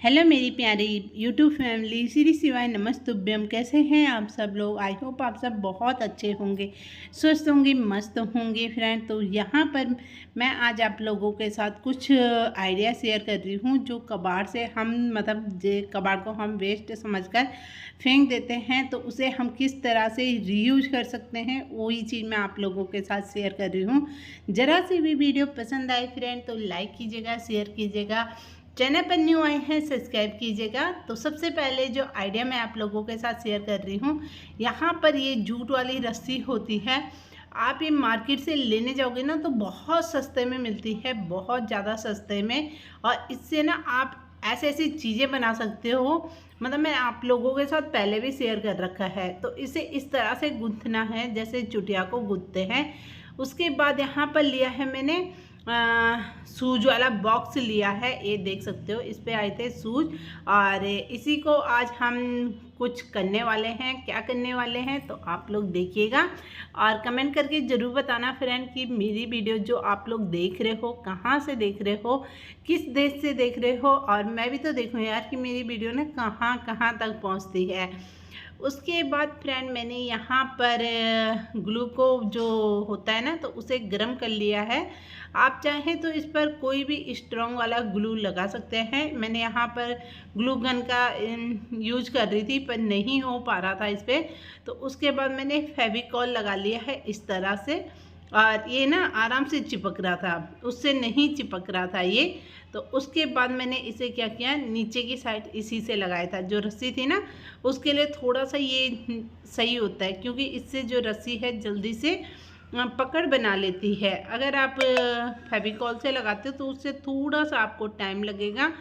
Hello मेरी प्यारी YouTube family, Shri शिवाय नमस्तुभ्यम। कैसे हैं आप सब लोग? आई होप आप सब बहुत अच्छे होंगे, स्वस्थ होंगे, मस्त होंगे फ्रेंड। तो यहाँ पर मैं आज आप लोगों के साथ कुछ आइडिया शेयर कर रही हूँ जो कबाड़ से हम कबाड़ को हम वेस्ट समझकर फेंक देते हैं, तो उसे हम किस तरह से रीयूज कर सकते हैं, वही चीज़ मैं आप लोगों के साथ शेयर कर रही हूँ। ज़रा सी भी वीडियो पसंद आए फ्रेंड तो लाइक कीजिएगा, शेयर कीजिएगा, चैनल पर न्यू आए हैं सब्सक्राइब कीजिएगा। तो सबसे पहले जो आइडिया मैं आप लोगों के साथ शेयर कर रही हूँ, यहाँ पर ये जूट वाली रस्सी होती है। आप ये मार्केट से लेने जाओगे ना तो बहुत सस्ते में मिलती है, बहुत ज़्यादा सस्ते में। और इससे ना आप ऐसी ऐसी चीज़ें बना सकते हो, मतलब मैं आप लोगों के साथ पहले भी शेयर कर रखा है। तो इसे इस तरह से गूंथना है जैसे चुटिया को गूंथते हैं। उसके बाद यहाँ पर लिया है मैंने सूज वाला बॉक्स लिया है, ये देख सकते हो इस पे आए थे सूज। और इसी को आज हम कुछ करने वाले हैं। क्या करने वाले हैं तो आप लोग देखिएगा और कमेंट करके ज़रूर बताना फ्रेंड कि मेरी वीडियो जो आप लोग देख रहे हो कहाँ से देख रहे हो, किस देश से देख रहे हो। और मैं भी तो देखूँ यार कि मेरी वीडियो ना कहाँ कहाँ तक पहुँचती है। उसके बाद फ्रेंड मैंने यहाँ पर ग्लू को जो होता है ना तो उसे गर्म कर लिया है। आप चाहें तो इस पर कोई भी स्ट्रॉन्ग वाला ग्लू लगा सकते हैं। मैंने यहाँ पर ग्लू गन का यूज कर रही थी पर नहीं हो पा रहा था इस पर, तो उसके बाद मैंने फेविकॉल लगा लिया है इस तरह से। और ये ना आराम से चिपक रहा था, उससे नहीं चिपक रहा था ये। तो उसके बाद मैंने इसे क्या किया, नीचे की साइड इसी से लगाया था। जो रस्सी थी ना उसके लिए थोड़ा सा ये सही होता है क्योंकि इससे जो रस्सी है जल्दी से पकड़ बना लेती है। अगर आप फेविकॉल से लगाते हो तो उससे थोड़ा सा आपको टाइम लगेगा,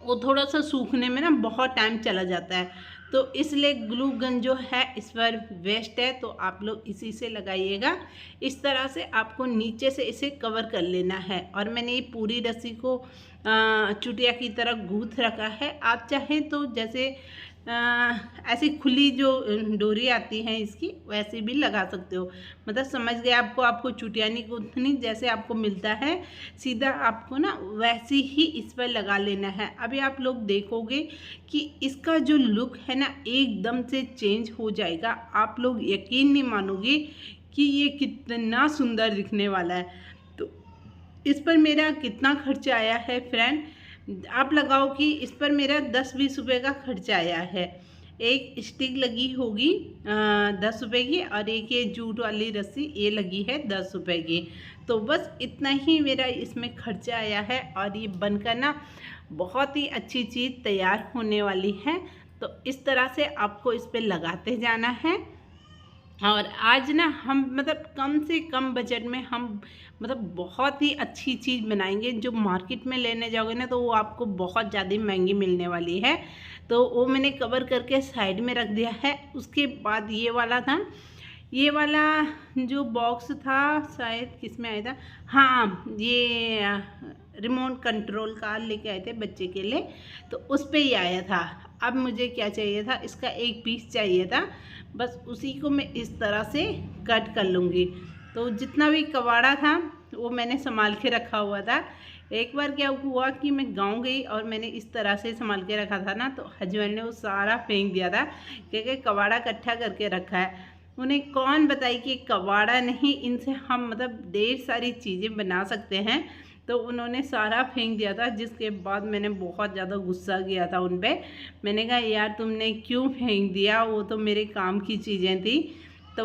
वो थोड़ा सा सूखने में ना बहुत टाइम चला जाता है। तो इसलिए ग्लू गन जो है इस पर वेस्ट है, तो आप लोग इसी से लगाइएगा। इस तरह से आपको नीचे से इसे कवर कर लेना है। और मैंने ये पूरी रस्सी को चुटिया की तरह गूंथ रखा है। आप चाहें तो जैसे ऐसी खुली जो डोरी आती है इसकी वैसे भी लगा सकते हो। मतलब समझ गए आपको चुटिया नहीं गूंथनी, जैसे आपको मिलता है सीधा आपको ना वैसे ही इस पर लगा लेना है। अभी आप लोग देखोगे कि इसका जो लुक है ना एकदम से चेंज हो जाएगा। आप लोग यकीन नहीं मानोगे कि ये कितना सुंदर दिखने वाला है। तो इस पर मेरा कितना खर्चा आया है फ्रेंड, आप लगाओ कि इस पर मेरा 10-20 रुपये का खर्चा आया है। एक स्टिक लगी होगी 10 रुपये की, और एक ये जूट वाली रस्सी ये लगी है 10 रुपये की। तो बस इतना ही मेरा इसमें खर्चा आया है और ये बनकर ना बहुत ही अच्छी चीज़ तैयार होने वाली है। तो इस तरह से आपको इस पर लगाते जाना है। और आज ना हम मतलब कम से कम बजट में हम मतलब बहुत ही अच्छी चीज़ बनाएंगे। जो मार्केट में लेने जाओगे ना तो वो आपको बहुत ज़्यादा महंगी मिलने वाली है। तो वो मैंने कवर करके साइड में रख दिया है। उसके बाद ये वाला था, ये वाला जो बॉक्स था शायद किस में आया था, हाँ ये रिमोट कंट्रोल कार लेके आए थे बच्चे के लिए, तो उस पर ही आया था। अब मुझे क्या चाहिए था, इसका एक पीस चाहिए था, बस उसी को मैं इस तरह से कट कर लूँगी। तो जितना भी कबाड़ा था वो मैंने संभाल के रखा हुआ था। एक बार क्या हुआ कि मैं गांव गई और मैंने इस तरह से संभाल के रखा था ना, तो हस्बैंड ने वो सारा फेंक दिया था क्योंकि कबाड़ा इकट्ठा करके रखा है। उन्हें कौन बताई कि कबाड़ा नहीं, इनसे हम मतलब ढेर सारी चीज़ें बना सकते हैं। तो उन्होंने सारा फेंक दिया था, जिसके बाद मैंने बहुत ज़्यादा गुस्सा किया था उन पर। मैंने कहा यार तुमने क्यों फेंक दिया, वो तो मेरे काम की चीज़ें थी। तो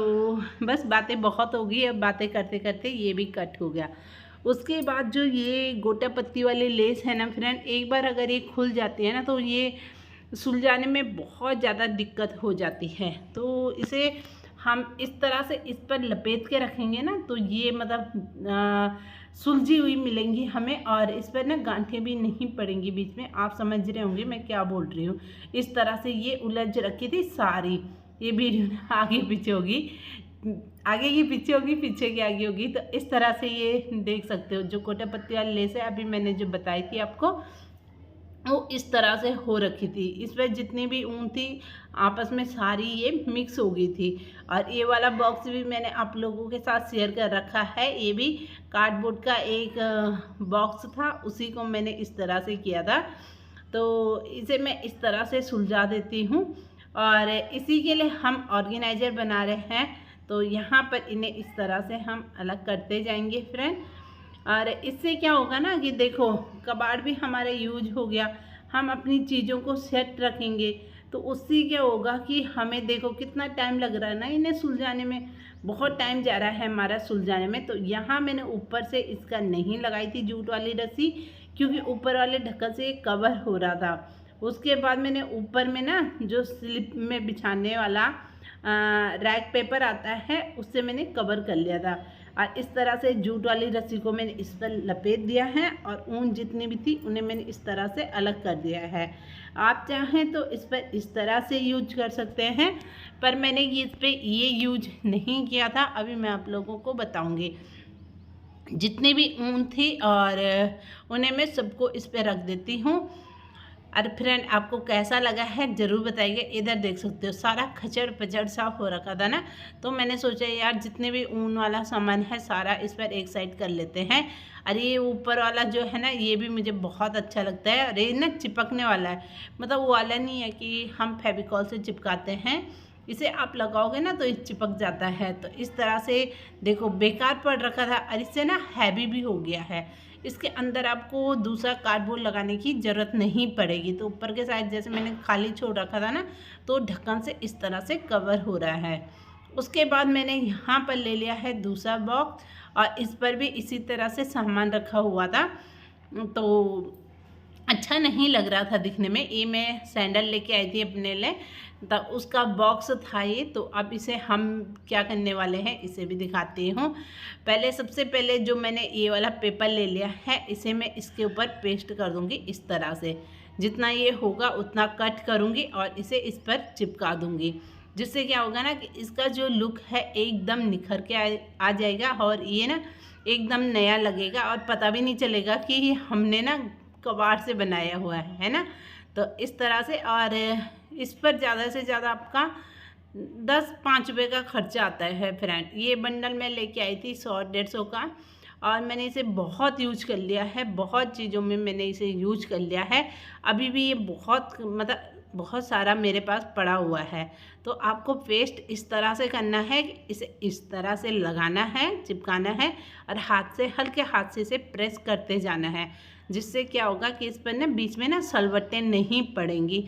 बस बातें बहुत हो गई, अब बातें करते करते ये भी कट हो गया। उसके बाद जो ये गोटा पत्ती वाली लेस है ना फ्रेंड, एक बार अगर ये खुल जाती है ना तो ये सुलझाने में बहुत ज़्यादा दिक्कत हो जाती है। तो इसे हम इस तरह से इस पर लपेट के रखेंगे ना तो ये मतलब सुलझी हुई मिलेंगी हमें, और इस पर ना गांठें भी नहीं पड़ेंगी बीच में। आप समझ रहे होंगे मैं क्या बोल रही हूँ। इस तरह से ये उलझ रखी थी सारी। ये वीडियो आगे पीछे होगी, आगे की पीछे होगी, पीछे की आगे होगी। तो इस तरह से ये देख सकते हो जो कोटा पत्ती वाली लेस है अभी मैंने जो बताई थी आपको, वो इस तरह से हो रखी थी। इस पर जितनी भी ऊन थी आपस में सारी ये मिक्स हो गई थी। और ये वाला बॉक्स भी मैंने आप लोगों के साथ शेयर कर रखा है। ये भी कार्डबोर्ड का एक बॉक्स था, उसी को मैंने इस तरह से किया था। तो इसे मैं इस तरह से सुलझा देती हूँ। और इसी के लिए हम ऑर्गेनाइज़र बना रहे हैं, तो यहाँ पर इन्हें इस तरह से हम अलग करते जाएंगे फ्रेंड। और इससे क्या होगा ना कि देखो कबाड़ भी हमारा यूज हो गया, हम अपनी चीज़ों को सेट रखेंगे, तो उससे क्या होगा कि हमें देखो कितना टाइम लग रहा है ना इन्हें सुलझाने में, बहुत टाइम जा रहा है हमारा सुलझाने में। तो यहाँ मैंने ऊपर से इसका नहीं लगाई थी जूट वाली रस्सी, क्योंकि ऊपर वाले ढक्कन से कवर हो रहा था। उसके बाद मैंने ऊपर में ना जो स्लिप में बिछाने वाला रैक पेपर आता है उससे मैंने कवर कर लिया था। और इस तरह से जूट वाली रस्सी को मैंने इस पर लपेट दिया है और ऊन जितनी भी थी उन्हें मैंने इस तरह से अलग कर दिया है। आप चाहें तो इस पर इस तरह से यूज कर सकते हैं, पर मैंने इस पर ये यूज नहीं किया था, अभी मैं आप लोगों को बताऊंगी। जितनी भी ऊन थी और उन्हें मैं सबको इस पर रख देती हूँ। अरे फ्रेंड आपको कैसा लगा है ज़रूर बताइए। इधर देख सकते हो सारा खचड़ पचड़ साफ हो रखा था ना, तो मैंने सोचा यार जितने भी ऊन वाला सामान है सारा इस पर एक साइड कर लेते हैं। अरे ये ऊपर वाला जो है ना ये भी मुझे बहुत अच्छा लगता है। अरे ना चिपकने वाला है, मतलब वो वाला नहीं है कि हम फेविकॉल से चिपकाते हैं, इसे आप लगाओगे ना तो ये चिपक जाता है। तो इस तरह से देखो बेकार पड़ रखा था और इससे ना हैवी भी हो गया है। इसके अंदर आपको दूसरा कार्डबोर्ड लगाने की ज़रूरत नहीं पड़ेगी। तो ऊपर के साइड जैसे मैंने खाली छोड़ रखा था ना, तो ढक्कन से इस तरह से कवर हो रहा है। उसके बाद मैंने यहाँ पर ले लिया है दूसरा बॉक्स और इस पर भी इसी तरह से सामान रखा हुआ था, तो अच्छा नहीं लग रहा था दिखने में। ये मैं सैंडल लेके आई थी अपने लिए, तो उसका बॉक्स था ये। तो अब इसे हम क्या करने वाले हैं इसे भी दिखाती हूँ। पहले सबसे पहले जो मैंने ये वाला पेपर ले लिया है इसे मैं इसके ऊपर पेस्ट कर दूँगी इस तरह से। जितना ये होगा उतना कट करूँगी और इसे इस पर चिपका दूँगी, जिससे क्या होगा ना कि इसका जो लुक है एकदम निखर के आ जाएगा और ये ना एकदम नया लगेगा और पता भी नहीं चलेगा कि हमने ना कबाड़ से बनाया हुआ है ना। तो इस तरह से, और इस पर ज़्यादा से ज़्यादा आपका 10-5 रुपये का खर्चा आता है फ्रेंड। ये बंडल मैं लेके आई थी 100-150 का, और मैंने इसे बहुत यूज कर लिया है, बहुत चीज़ों में मैंने इसे यूज कर लिया है। अभी भी ये बहुत सारा मेरे पास पड़ा हुआ है। तो आपको पेस्ट इस तरह से करना है, इसे इस तरह से लगाना है, चिपकाना है और हाथ से हल्के हाथ से इसे प्रेस करते जाना है, जिससे क्या होगा कि इस पर ना बीच में ना सलवटें नहीं पड़ेंगी।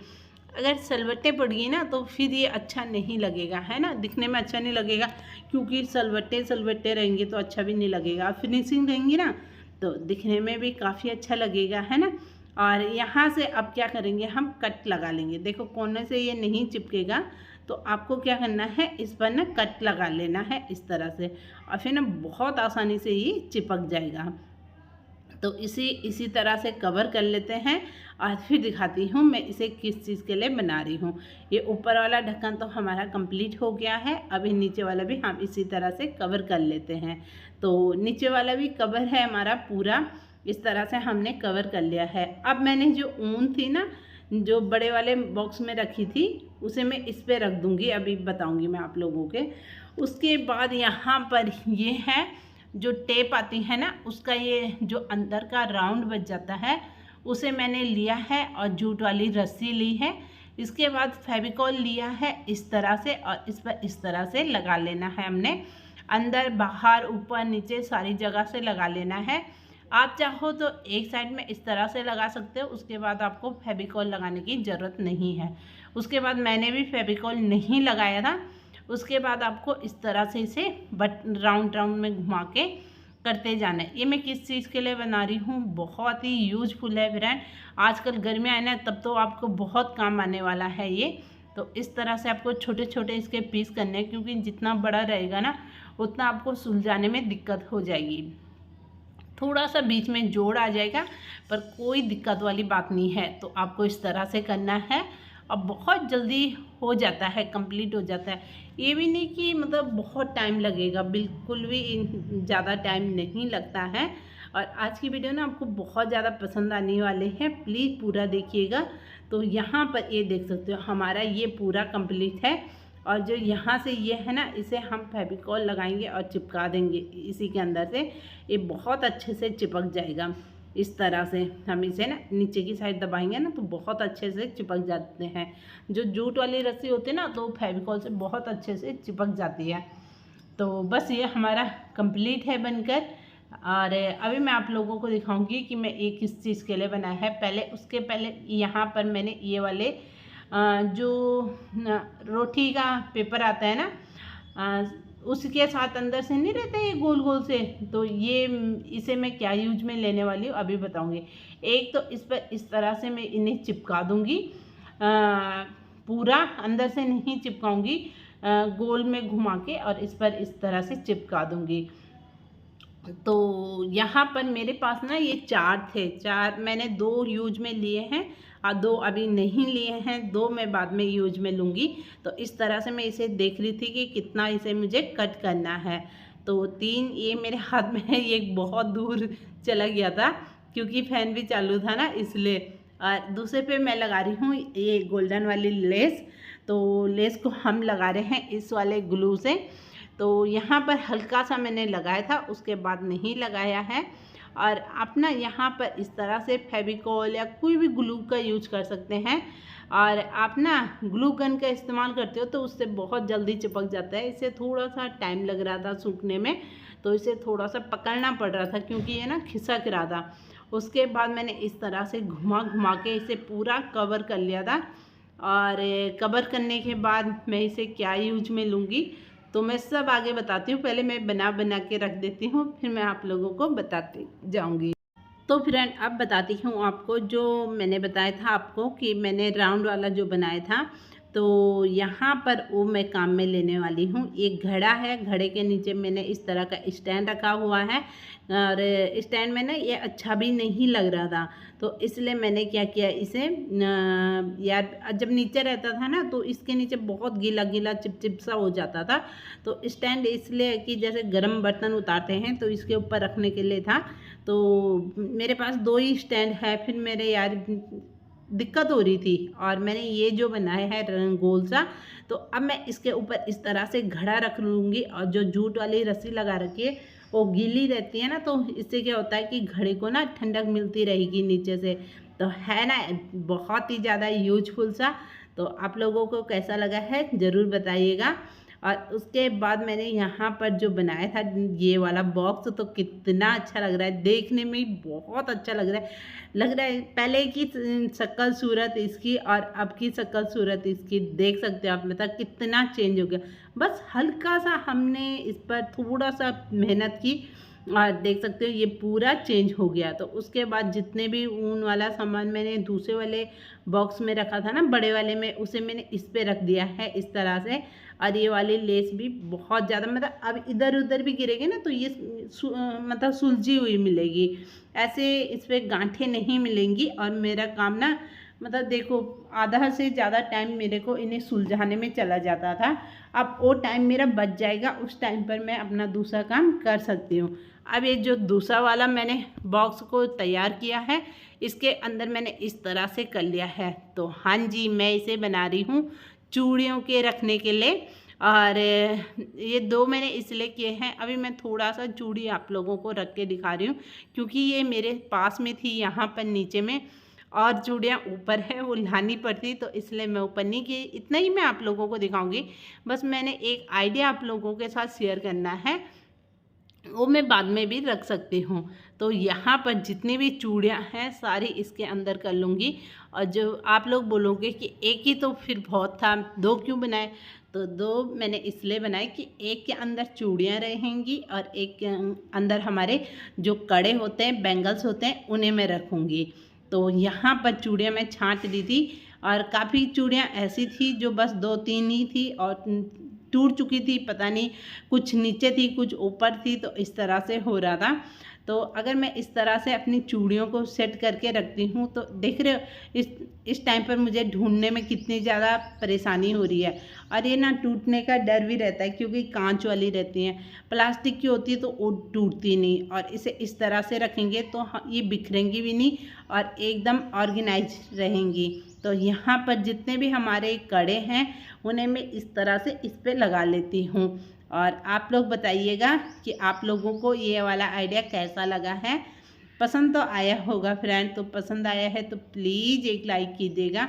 अगर सलवटें पड़ गई ना तो फिर ये अच्छा नहीं लगेगा, है ना, दिखने में अच्छा नहीं लगेगा, क्योंकि सलवटें रहेंगी तो अच्छा भी नहीं लगेगा। फिनिशिंग रहेंगी ना तो दिखने में भी काफ़ी अच्छा लगेगा, है ना। और यहाँ से अब क्या करेंगे, हम कट लगा लेंगे। देखो कोने से ये नहीं चिपकेगा, तो आपको क्या करना है, इस पर ना कट लगा लेना है इस तरह से, और फिर ना बहुत आसानी से ये चिपक जाएगा। तो इसी तरह से कवर कर लेते हैं और फिर दिखाती हूँ मैं इसे किस चीज़ के लिए बना रही हूँ। ये ऊपर वाला ढक्कन तो हमारा कंप्लीट हो गया है, अभी नीचे वाला भी हम इसी तरह से कवर कर लेते हैं। तो नीचे वाला भी कवर है हमारा पूरा, इस तरह से हमने कवर कर लिया है। अब मैंने जो ऊन थी ना जो बड़े वाले बॉक्स में रखी थी उसे मैं इस पर रख दूँगी, अभी बताऊँगी मैं आप लोगों के। उसके बाद यहाँ पर ये है जो टेप आती है ना, उसका ये जो अंदर का राउंड बच जाता है उसे मैंने लिया है और जूट वाली रस्सी ली है। इसके बाद फेविकॉल लिया है इस तरह से और इस पर इस तरह से लगा लेना है हमने, अंदर बाहर ऊपर नीचे सारी जगह से लगा लेना है। आप चाहो तो एक साइड में इस तरह से लगा सकते हो, उसके बाद आपको फेविकॉल लगाने की ज़रूरत नहीं है। उसके बाद मैंने भी फेविकॉल नहीं लगाया था। उसके बाद आपको इस तरह से इसे राउंड में घुमा के करते जाना है। ये मैं किस चीज़ के लिए बना रही हूँ, बहुत ही यूजफुल है फ्रेंड। आजकल गर्मियाँ आए ना तब तो आपको बहुत काम आने वाला है ये। तो इस तरह से आपको छोटे छोटे इसके पीस करने हैं, क्योंकि जितना बड़ा रहेगा ना उतना आपको सुलझाने में दिक्कत हो जाएगी। थोड़ा सा बीच में जोड़ आ जाएगा पर कोई दिक्कत वाली बात नहीं है। तो आपको इस तरह से करना है और बहुत जल्दी हो जाता है, कंप्लीट हो जाता है। ये भी नहीं कि मतलब बहुत टाइम लगेगा, बिल्कुल भी ज़्यादा टाइम नहीं लगता है। और आज की वीडियो ना आपको बहुत ज़्यादा पसंद आने वाले हैं, प्लीज़ पूरा देखिएगा। तो यहाँ पर ये देख सकते हो हमारा ये पूरा कंप्लीट है, और जो यहाँ से ये है ना इसे हम फेविकॉल लगाएंगे और चिपका देंगे इसी के अंदर से, ये बहुत अच्छे से चिपक जाएगा। इस तरह से हम इसे ना नीचे की साइड दबाएंगे ना तो बहुत अच्छे से चिपक जाते हैं। जो जूट वाली रस्सी होती है ना तो फेविकॉल से बहुत अच्छे से चिपक जाती है। तो बस ये हमारा कंप्लीट है बनकर। और अभी मैं आप लोगों को दिखाऊंगी कि मैं ये किस चीज़ के लिए बनाया है। उसके पहले यहाँ पर मैंने ये वाले जो रोटी का पेपर आता है ना, उसके साथ अंदर से नहीं रहते ये गोल गोल से, तो ये इसे मैं क्या यूज में लेने वाली हूँ अभी बताऊंगी। एक तो इस पर इस तरह से मैं इन्हें चिपका दूंगी, पूरा अंदर से नहीं चिपकाऊंगी, गोल में घुमा के और इस पर इस तरह से चिपका दूंगी। तो यहाँ पर मेरे पास ना ये 4 थे, 4 मैंने 2 यूज में लिए हैं और 2 अभी नहीं लिए हैं, 2 मैं बाद में यूज में लूँगी। तो इस तरह से मैं इसे देख रही थी कि कितना इसे मुझे कट करना है। तो 3 ये मेरे हाथ में है, ये बहुत दूर चला गया था क्योंकि फ़ैन भी चालू था ना इसलिए। और दूसरे पे मैं लगा रही हूँ ये गोल्डन वाली लेस। तो लेस को हम लगा रहे हैं इस वाले ग्लू से। तो यहाँ पर हल्का सा मैंने लगाया था, उसके बाद नहीं लगाया है। और आप ना यहाँ पर इस तरह से फेविकॉल या कोई भी ग्लू का यूज कर सकते हैं। और आप ना ग्लू गन का इस्तेमाल करते हो तो उससे बहुत जल्दी चिपक जाता है। इसे थोड़ा सा टाइम लग रहा था सूखने में, तो इसे थोड़ा सा पकड़ना पड़ रहा था क्योंकि ये ना खिसक रहा था। उसके बाद मैंने इस तरह से घुमा घुमा के इसे पूरा कवर कर लिया था। और कवर करने के बाद मैं इसे क्या यूज में लूँगी तो मैं सब आगे बताती हूँ। पहले मैं बना बना के रख देती हूँ, फिर मैं आप लोगों को बताती जाऊँगी। तो फ्रेंड अब बताती हूँ आपको, जो मैंने बताया था आपको कि मैंने राउंड वाला जो बनाया था, तो यहाँ पर वो मैं काम में लेने वाली हूँ। एक घड़ा है, घड़े के नीचे मैंने इस तरह का स्टैंड रखा हुआ है। और स्टैंड में ना ये अच्छा भी नहीं लग रहा था, तो इसलिए मैंने क्या किया, इसे यार जब नीचे रहता था ना तो इसके नीचे बहुत गीला गीला चिपचिप सा हो जाता था। तो स्टैंड इसलिए कि जैसे गर्म बर्तन उतारते हैं तो इसके ऊपर रखने के लिए था। तो मेरे पास 2 ही स्टैंड है, फिर मेरे यार दिक्कत हो रही थी और मैंने ये जो बनाया है गोल सा, तो अब मैं इसके ऊपर इस तरह से घड़ा रख लूँगी। और जो जूट वाली रस्सी लगा रखी है वो गीली रहती है ना, तो इससे क्या होता है कि घड़े को ना ठंडक मिलती रहेगी नीचे से। तो है ना बहुत ही ज़्यादा यूजफुल सा। तो आप लोगों को कैसा लगा है ज़रूर बताइएगा। और उसके बाद मैंने यहाँ पर जो बनाया था ये वाला बॉक्स, तो कितना अच्छा लग रहा है, देखने में ही बहुत अच्छा लग रहा है। पहले की शक्ल सूरत इसकी और अब की शक्ल सूरत इसकी देख सकते हो आप, मतलब कितना चेंज हो गया। बस हल्का सा हमने इस पर थोड़ा सा मेहनत की और देख सकते हो ये पूरा चेंज हो गया। तो उसके बाद जितने भी ऊन वाला सामान मैंने दूसरे वाले बॉक्स में रखा था ना, बड़े वाले में, उसे मैंने इस पे रख दिया है इस तरह से। और ये वाली लेस भी बहुत ज़्यादा, मतलब अब इधर उधर भी गिरेगी ना तो ये मतलब सुलझी हुई मिलेगी, ऐसे इस पर गांठें नहीं मिलेंगी। और मेरा काम ना मतलब देखो आधा से ज़्यादा टाइम मेरे को इन्हें सुलझाने में चला जाता था, अब वो टाइम मेरा बच जाएगा, उस टाइम पर मैं अपना दूसरा काम कर सकती हूँ। अब ये जो दूसरा वाला मैंने बॉक्स को तैयार किया है, इसके अंदर मैंने इस तरह से कर लिया है। तो हाँ जी, मैं इसे बना रही हूँ चूड़ियों के रखने के लिए। और ये 2 मैंने इसलिए किए हैं। अभी मैं थोड़ा सा चूड़ी आप लोगों को रख के दिखा रही हूँ क्योंकि ये मेरे पास में थी यहाँ पर नीचे में, और चूड़ियाँ ऊपर है वो लानी पड़ती, तो इसलिए मैं ऊपर नहीं की। इतना ही मैं आप लोगों को दिखाऊंगी, बस मैंने एक आइडिया आप लोगों के साथ शेयर करना है, वो मैं बाद में भी रख सकती हूँ। तो यहाँ पर जितनी भी चूड़ियाँ हैं सारी इसके अंदर कर लूँगी। और जो आप लोग बोलोगे कि एक ही तो फिर बहुत था, 2 क्यों बनाए, तो 2 मैंने इसलिए बनाए कि एक के अंदर चूड़ियाँ रहेंगी और एक के अंदर हमारे जो कड़े होते हैं, बैंगल्स होते हैं, उन्हें मैं रखूँगी। तो यहाँ पर चूड़ियाँ मैं छाँट दी थी और काफ़ी चूड़ियाँ ऐसी थी जो बस 2-3 ही थी और टूट चुकी थी, पता नहीं कुछ नीचे थी कुछ ऊपर थी, तो इस तरह से हो रहा था। तो अगर मैं इस तरह से अपनी चूड़ियों को सेट करके रखती हूँ तो देख रहे हो इस टाइम पर मुझे ढूंढने में कितनी ज़्यादा परेशानी हो रही है। और ये ना टूटने का डर भी रहता है क्योंकि कांच वाली रहती हैं, प्लास्टिक की होती है तो वो टूटती नहीं। और इसे इस तरह से रखेंगे तो ये बिखरेंगी भी नहीं और एकदम ऑर्गेनाइज रहेंगी। तो यहाँ पर जितने भी हमारे कड़े हैं उन्हें मैं इस तरह से इस पर लगा लेती हूँ। और आप लोग बताइएगा कि आप लोगों को ये वाला आइडिया कैसा लगा है। पसंद तो आया होगा फ्रेंड। तो पसंद आया है तो प्लीज़ एक लाइक कीजिएगा।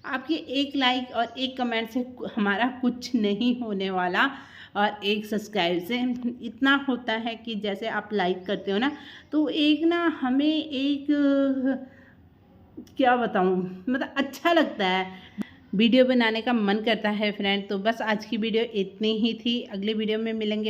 आपके एक लाइक और एक कमेंट से हमारा कुछ नहीं होने वाला, और एक सब्सक्राइब से इतना होता है कि जैसे आप लाइक करते हो ना, तो एक ना हमें एक क्या बताऊँ, मतलब अच्छा लगता है, वीडियो बनाने का मन करता है फ्रेंड। तो बस आज की वीडियो इतनी ही थी, अगली वीडियो में मिलेंगे।